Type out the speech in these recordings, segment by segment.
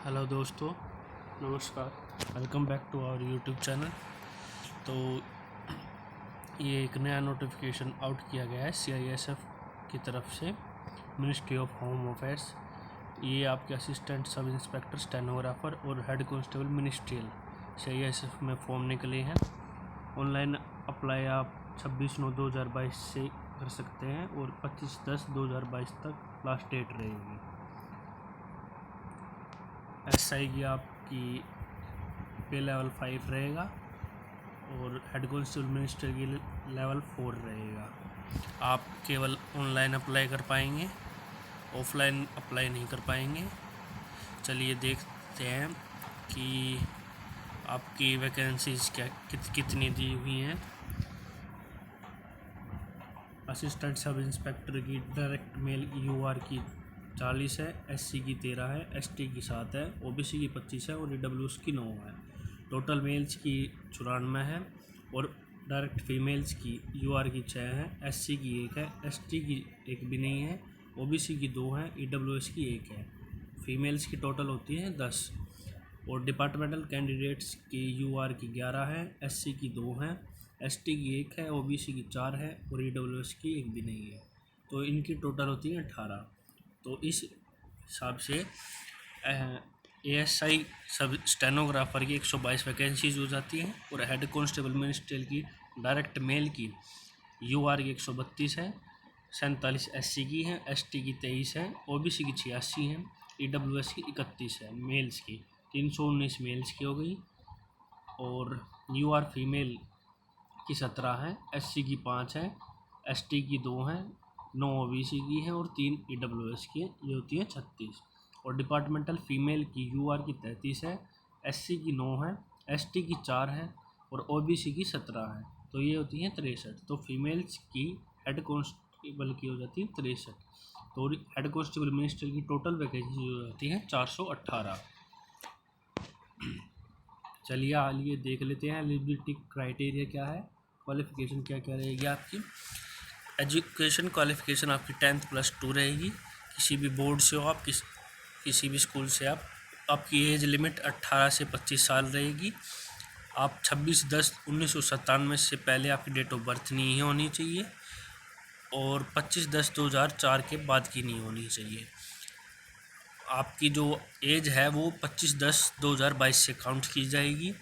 Hello दोस्तों, नमस्कार। Welcome back to our YouTube channel. तो ये एक नया नोटिफिकेशन आउट किया गया है CISF की तरफ से, मिनिस्ट्री ऑफ होम अफेयर्स। ये आपके असिस्टेंट सब इंस्पेक्टर, स्टेनोग्राफर और हेड कांस्टेबल मिनिस्ट्रियल CISF में फॉर्म निकले हैं। ऑनलाइन अप्लाई आप 26/9/2022 से कर सकते हैं और 25/10/2022 तक लास्ट डेट रहेगी। SI की आपकी पे लेवल 5 रहेगा और हेड कांस्टेबल मिनिस्टर की लेवल 4 रहेगा। आप केवल ऑनलाइन अप्लाई कर पाएंगे, ऑफलाइन अप्लाई नहीं कर पाएंगे। चलिए देखते हैं कि आपकी वैकेंसीज कितनी दी हुई हैं। असिस्टेंट सब इंस्पेक्टर की डायरेक्ट मेल UR की 40 है, SC की 13 है, ST की 7 है, OBC की 25 है और EWS की 9 है। टोटल मेल्स की 94 है और डायरेक्ट फीमेल्स की UR की 6 है, SC की 1 है, ST की 1 भी नहीं है, OBC की 2 है, EWS की 1 है। फीमेल्स की टोटल होती है 10 और डिपार्टमेंटल कैंडिडेट्स की UR की 11 है, SC की 2 है, ST की 1 है, OBC की 4 है और EWS की 1 भी नहीं है। तो इनकी टोटल होती है 18। तो इस हिसाब से ASI सब स्टेनोग्राफर की 122 वैकेंसीज हो जाती हैं और हेड कांस्टेबल मिनिस्ट्रियल की डायरेक्ट मेल की UR की 132 है, 47 SC की है, ST की 23 है, OBC की 86 है, EWS की 31 है। मेल्स की 319 मेल्स की हो गई और UR फीमेल की 17 है, SC की 5 है, ST की 2 है, 9 OBC की है और 3 EWS की है। ये होती है 36। और डिपार्टमेंटल फीमेल की UR की 33 है, SC की 9 है, ST की 4 है और OBC की 17 है। तो ये होती है 63। तो फीमेल्स की हेड कांस्टेबल की हो जाती है 63। तो हेड कांस्टेबल मिनिस्टर की टोटल वैकेंसी हो जाती है 418। चलिए आइए देख लेते हैं एलिजिबिलिटी क्राइटेरिया क्या है, क्वालिफ़िकेशन क्या क्या रहेगी आपकी। एजुकेशन क्वालिफ़िकेशन आपकी 10th+2 रहेगी। किसी भी बोर्ड से हो आप, किसी भी स्कूल से आप। आपकी एज लिमिट 18 से 25 साल रहेगी। आप 26/10/1997 से पहले आपकी डेट ऑफ बर्थ नहीं होनी चाहिए और 25/10/2004 के बाद की नहीं होनी चाहिए। आपकी जो एज है वो 25/10/2022 से काउंट की जाएगी।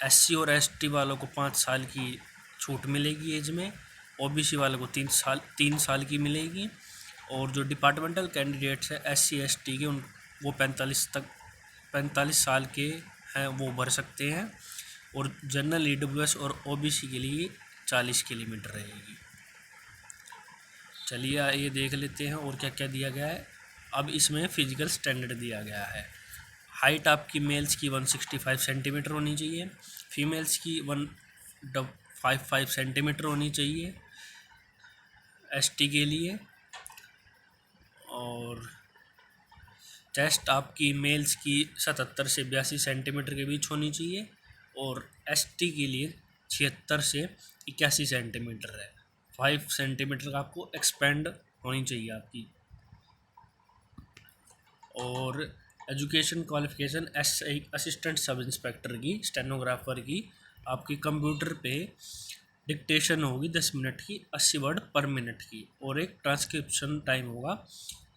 SC और ST वालों को 5 साल की छूट मिलेगी एज में, OBC वालों को 3 साल की मिलेगी और जो डिपार्टमेंटल कैंडिडेट्स हैं SC ST के वो 45 साल के हैं, वो भर सकते हैं। और जनरल EWS और OBC के लिए 40 की लिमिट रहेगी। चलिए ये देख लेते हैं और क्या क्या दिया गया है। अब इसमें फिजिकल स्टैंडर्ड दिया गया है। हाइट आपकी मेल्स की 165 सेंटीमीटर होनी चाहिए, फीमेल्स की 155 सेंटीमीटर होनी चाहिए ST के लिए। और चेस्ट आपकी मेल्स की 77 से 82 सेंटीमीटर के बीच होनी चाहिए और ST के लिए 76 से 81 सेंटीमीटर है। 5 सेंटीमीटर का आपको एक्सपेंड होनी चाहिए आपकी। और education qualification assistant sub inspector की, स्टेनोग्राफर की आपकी कंप्यूटर पे डिक्टेशन होगी 10 मिनट की, 80 वर्ड पर मिनट की और एक ट्रांसक्रिप्शन टाइम होगा।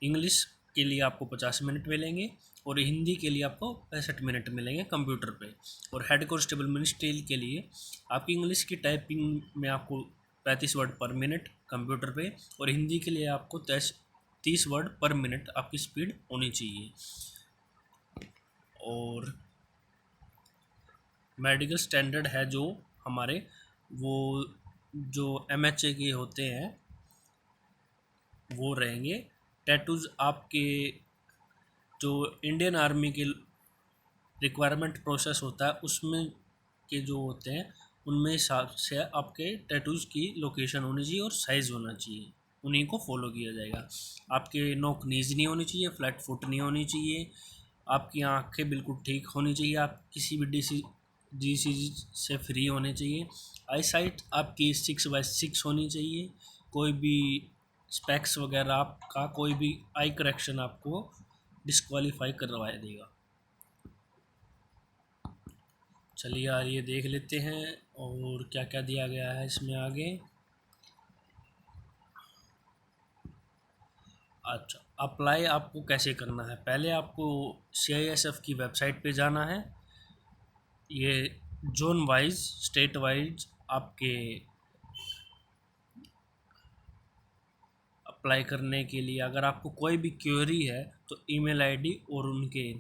इंग्लिश के लिए आपको 50 मिनट मिलेंगे और हिंदी के लिए आपको 65 मिनट मिलेंगे कंप्यूटर पे। और हेड कांस्टेबल मिनिस्ट्रियल के लिए आपकी इंग्लिश की टाइपिंग में आपको 35 वर्ड पर मिनट कंप्यूटर पे और हिंदी के लिए आपको 30 वर्ड पर मिनट आपकी स्पीड होनी चाहिए। और मेडिकल स्टैंडर्ड है जो हमारे, वो जो MHA के होते हैं वो रहेंगे। टैटूज़ आपके जो इंडियन आर्मी के रिक्वायरमेंट प्रोसेस होता है उसमें के जो होते हैं उनमें हिसाब से आपके टैटूज़ की लोकेशन होनी चाहिए और साइज़ होना चाहिए, उन्हीं को फॉलो किया जाएगा। आपके नोक नीज नहीं होनी चाहिए, फ्लैट फुट नहीं होनी चाहिए, आपकी आंखें बिल्कुल ठीक होनी चाहिए, आप किसी भी डिसीज से फ्री होने चाहिए। आई साइट आपकी 6/6 होनी चाहिए। कोई भी स्पेक्स वगैरह आपका कोई भी आई करेक्शन आपको डिस्क्वालीफाई करवा देगा। चलिए यार ये देख लेते हैं और क्या क्या दिया गया है इसमें आगे। अच्छा, अप्लाई आपको कैसे करना है, पहले आपको CISF की वेबसाइट पे जाना है। ये जोन वाइज, स्टेट वाइज आपके अप्लाई करने के लिए अगर आपको कोई भी क्वेरी है तो ईमेल आईडी और उनके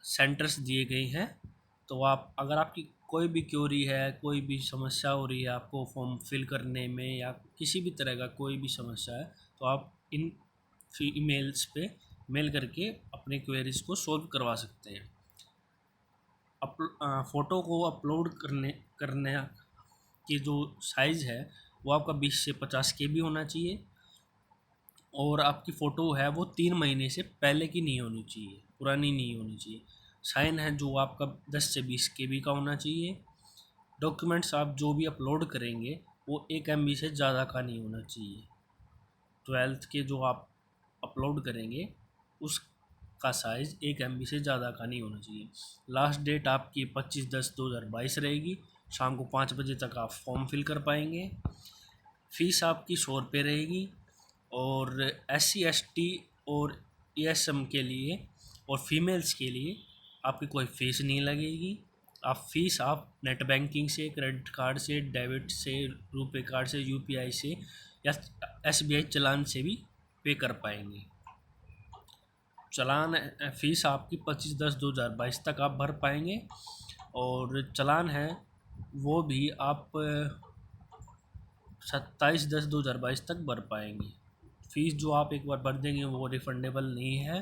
सेंटर्स दिए गए हैं। तो आप अगर आपकी कोई भी क्वेरी है, कोई भी समस्या हो रही है आपको फॉर्म फिल करने में या किसी भी तरह का कोई भी समस्या है, तो आप इन ईमेल्स पे मेल करके अपने क्वेरीज को सॉल्व करवा सकते हैं। फ़ोटो को अपलोड करने की जो साइज़ है वो आपका 20 से 50 KB होना चाहिए और आपकी फ़ोटो है वो 3 महीने से पहले की नहीं होनी चाहिए, पुरानी नहीं होनी चाहिए। साइन है जो आपका 10 से 20 KB का होना चाहिए। डॉक्यूमेंट्स आप जो भी अपलोड करेंगे वो 1 MB से ज़्यादा का नहीं होना चाहिए। 12th के जो आप अपलोड करेंगे उसका साइज़ 1 MB से ज़्यादा का नहीं होना चाहिए। लास्ट डेट आपकी 25/10/2022 रहेगी। शाम को 5 बजे तक आप फॉर्म फिल कर पाएंगे। फ़ीस आपकी 100 रुपये रहेगी और SC ST और ESM के लिए और फीमेल्स के लिए आपकी कोई फ़ीस नहीं लगेगी। आप नेट बैंकिंग से, क्रेडिट कार्ड से, डेबिट से, रुपे कार्ड से, UPI से या SBI चालान से भी पे कर पाएंगे। चालान फ़ीस आपकी 25/10/2022 तक आप भर पाएंगे और चालान है वो भी आप 27/10/2022 तक भर पाएंगे। फ़ीस जो आप एक बार भर देंगे वो रिफंडेबल नहीं है।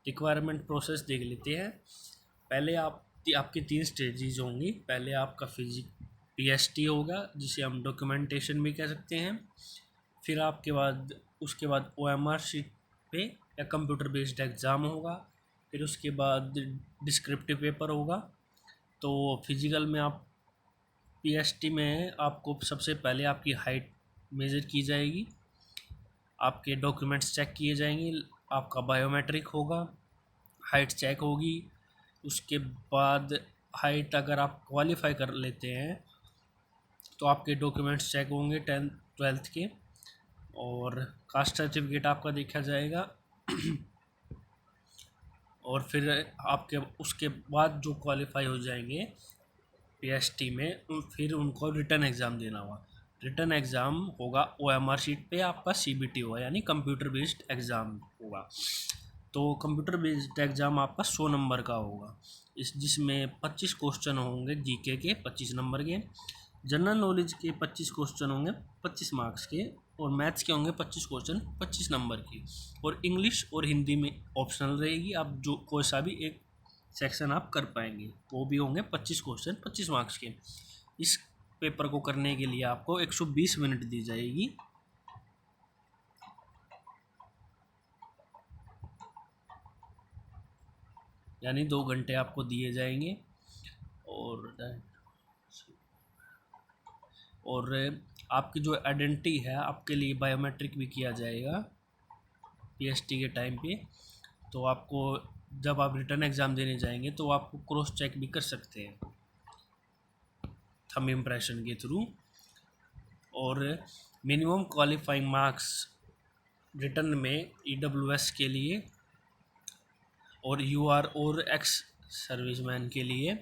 रिक्वायरमेंट प्रोसेस देख लेते हैं। पहले आपकी 3 स्टेजेज होंगी। पहले आपका PST होगा जिसे हम डॉक्यूमेंटेशन भी कह सकते हैं। फिर उसके बाद OMR शीट पे या कंप्यूटर बेस्ड एग्ज़ाम होगा। फिर उसके बाद डिस्क्रिप्टिव पेपर होगा। तो फिजिकल में आप PST में आपको सबसे पहले आपकी हाइट मेज़र की जाएगी, आपके डॉक्यूमेंट्स चेक किए जाएंगे, आपका बायोमेट्रिक होगा, हाइट चेक होगी। उसके बाद हाइट अगर आप क्वालिफाई कर लेते हैं तो आपके डॉक्यूमेंट्स चेक होंगे 10th 12th के और कास्ट सर्टिफिकेट आपका देखा जाएगा। और फिर आपके उसके बाद जो क्वालिफाई हो जाएंगे PST में फिर उनको रिटर्न एग्ज़ाम देना होगा। रिटर्न एग्ज़ाम होगा OMR शीट पे आपका CBT होगा यानी कंप्यूटर बेस्ड एग्ज़ाम होगा। तो कंप्यूटर बेस्ड एग्ज़ाम आपका 100 नंबर का होगा, जिसमें 25 क्वेश्चन होंगे GK के 25 नंबर के, जनरल नॉलेज के 25 क्वेश्चन होंगे 25 मार्क्स के और मैथ्स के होंगे 25 क्वेश्चन 25 नंबर के और इंग्लिश और हिंदी में ऑप्शनल रहेगी। आप जो कोई सा भी एक सेक्शन आप कर पाएंगे, वो भी होंगे 25 क्वेश्चन 25 मार्क्स के। इस पेपर को करने के लिए आपको 120 मिनट दी जाएगी। यानी 2 घंटे आपको दिए जाएंगे और आपकी जो आइडेंटिटी है आपके लिए बायोमेट्रिक भी किया जाएगा PST के टाइम पे। तो आपको जब आप रिटर्न एग्ज़ाम देने जाएंगे तो आपको क्रॉस चेक भी कर सकते हैं थंब इम्प्रेशन के थ्रू। और मिनिमम क्वालिफाइंग मार्क्स रिटर्न में EWS के लिए और UR और एक्स सर्विसमैन के लिए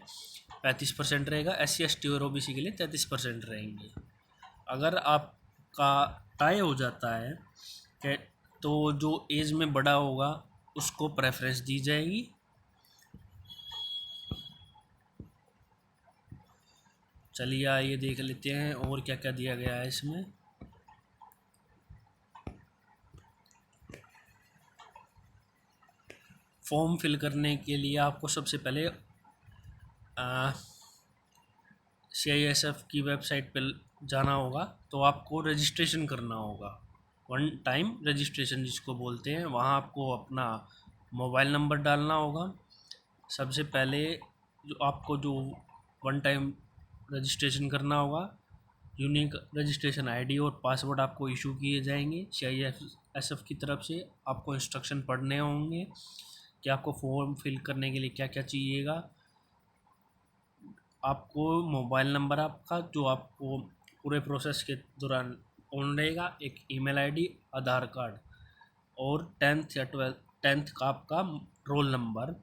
35% रहेगा। SC ST और OBC के लिए 33% रहेंगे। अगर आपका टाई हो जाता है तो जो एज में बड़ा होगा उसको प्रेफरेंस दी जाएगी। चलिए आइए देख लेते हैं और क्या क्या दिया गया है इसमें। फॉर्म फिल करने के लिए आपको सबसे पहले CISF की वेबसाइट पर जाना होगा। तो आपको रजिस्ट्रेशन करना होगा, 1 टाइम रजिस्ट्रेशन जिसको बोलते हैं। वहाँ आपको अपना मोबाइल नंबर डालना होगा। सबसे पहले जो 1 टाइम रजिस्ट्रेशन करना होगा, यूनिक रजिस्ट्रेशन आईडी और पासवर्ड आपको इशू किए जाएंगे CISF की तरफ से। आपको इंस्ट्रक्शन पढ़ने होंगे कि आपको फॉर्म फिल करने के लिए क्या क्या चाहिएगा। आपको मोबाइल नंबर आपका जो आपको पूरे प्रोसेस के दौरान ऑन रहेगा, एक ईमेल आईडी, आधार कार्ड और 10th या 10th का आपका roll number,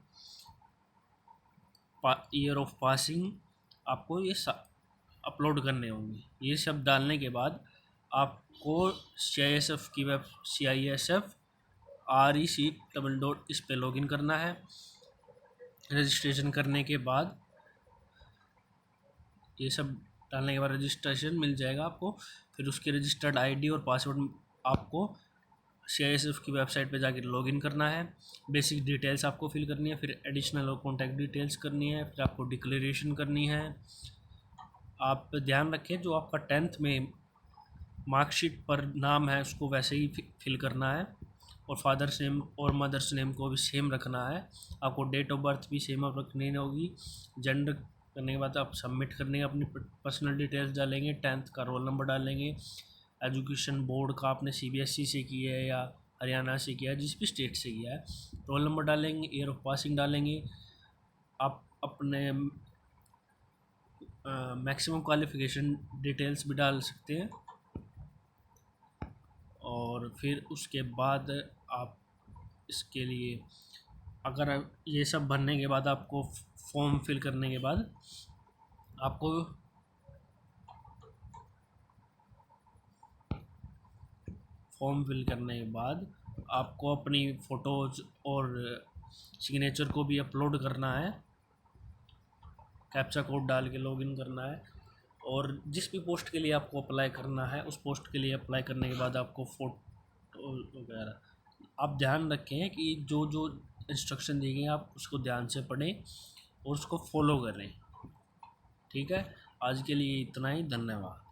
year of passing, आपको ये अपलोड करने होंगे। ये सब डालने के बाद आपको CISF की वेब CISF REC इस पे लॉगिन करना है। रजिस्ट्रेशन करने के बाद ये सब डालने के बाद रजिस्ट्रेशन मिल जाएगा आपको। फिर उसकी रजिस्टर्ड आईडी और पासवर्ड आपको CISF की वेबसाइट पे जाकर लॉगिन करना है। बेसिक डिटेल्स आपको फिल करनी है, फिर एडिशनल और कॉन्टैक्ट डिटेल्स करनी है, फिर आपको डिक्लेरेशन करनी है। आप ध्यान रखें जो आपका 10th में मार्कशीट पर नाम है उसको वैसे ही फिल करना है, और फादर्स नेम और मदर्स नेम को भी सेम रखना है। आपको डेट ऑफ बर्थ भी सेम रखनी होगी। जेंडर करने के बाद आप सबमिट करने अपनी पर्सनल डिटेल्स डालेंगे, 10th का रोल नंबर डालेंगे, एजुकेशन बोर्ड का आपने CBSE से किया है या हरियाणा से किया है, जिस भी स्टेट से किया है, रोल नंबर डालेंगे, ईयर ऑफ पासिंग डालेंगे। आप अपने मैक्सिमम क्वालिफ़िकेशन डिटेल्स भी डाल सकते हैं। और फिर उसके बाद आप इसके लिए अगर ये सब भरने के बाद आपको फॉर्म फिल करने के बाद आपको आपको अपनी फ़ोटोज़ और सिग्नेचर को भी अपलोड करना है, कैप्चा कोड डाल के लॉगिन करना है। और जिस भी पोस्ट के लिए आपको अप्लाई करना है उस पोस्ट के लिए अप्लाई करने के बाद आपको फ़ोटो वगैरह आप ध्यान रखें कि जो जो इंस्ट्रक्शन दी गई आप उसको ध्यान से पढ़ें और उसको फॉलो करें। ठीक है, आज के लिए इतना ही, धन्यवाद।